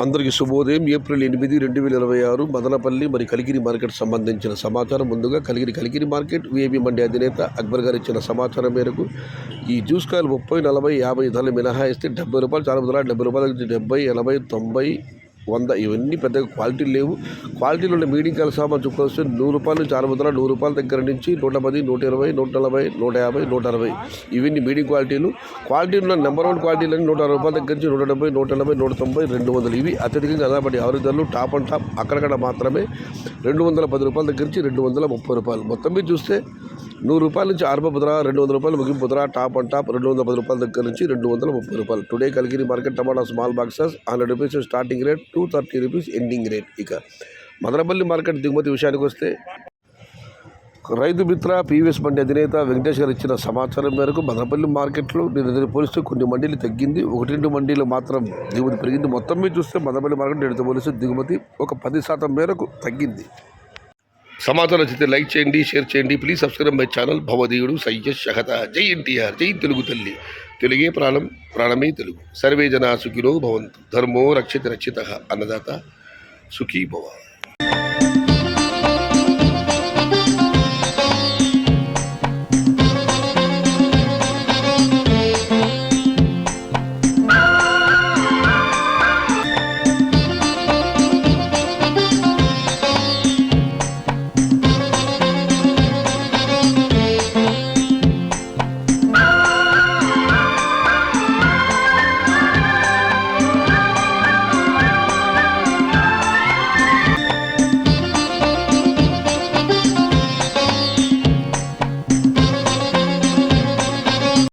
అందరికీ శుభోదయం. ఏప్రిల్ 8, 2026 మదనపల్లి మరి కలిగిరి మార్కెట్ సంబంధించిన సమాచారం. ముందుగా కలిగిరి మార్కెట్ విఐపి మండి అధినేత అక్బర్ గారు ఇచ్చిన సమాచారం మేరకు ఈ జ్యూస్ కాయలు 30, 40, 50 ధరలు మినహాయిస్తే 70 రూపాయలు చాలా ధర, 70 రూపాయల నుంచి 70, 80, 90, 100 ఇవన్నీ పెద్దగా క్వాలిటీలు లేవు. క్వాలిటీలు ఉన్న మీడియం కాయల సామాన్ చూసుకోవచ్చు. 100 రూపాయల నుంచి 60 100 రూపాయల దగ్గర నుంచి 110, 120, 140, 150, 160 ఇవన్నీ మీడియం క్వాలిటీలు. క్వాలిటీలో నెంబర్ 1 క్వాలిటీలు అన్ని 160 రూపాయల దగ్గర నుంచి 170, 180, 190, 200 ఇవి అత్యధికంగా అదాపడి యావరేజ్ ధరలు. టాప్ అండ్ టాప్ అక్కడక్కడ మాత్రమే 210 రూపాయల దగ్గర నుంచి 230 రూపాయలు. మొత్తం మీద చూస్తే 100 రూపాయల నుంచి ఆరంభ ధర, 200 రూపాయలు ముగింపు ధర. టాప్ అండ్ టాప్ 210 రూపాయల దగ్గర నుంచి 230 రూపాయలు. టుడే కలిగిరి మార్కెట్ టమాటా small boxes 100 rupees starting rate, 230 rupees ending rate. ఇక మదనపల్లి మార్కెట్ దిగుమతి విషయానికి వస్తే రైతు మిత్ర పీవీఎస్ మండి అధినేత వెంకటేష్ గారు ఇచ్చిన సమాచారం మేరకు మదనపల్లి మార్కెట్లో పోలిస్తే కొన్ని మండీలు తగ్గింది, 1-2 మండీలు మాత్రం దిగుమతి పెరిగింది. మొత్తం మీద చూస్తే మదనపల్లి మార్కెట్ నేటితో పోలిస్తే దిగుమతి ఒక 10% మేరకు తగ్గింది. సమాచారం నచ్చితే లైక్ చేయండి, షేర్ చేయండి. Please subscribe my channel. భవదీయుడు సయ్యద్ షహత. జై ఎన్టీఆర్, జై తెలుగు తల్లి. తెలుగే ప్రాణం, ప్రాణమే తెలుగు. సర్వే జనా సుఖినో భవంతు. ధర్మో రక్షిత రక్షిత. అన్నదాత సుఖీ భవ.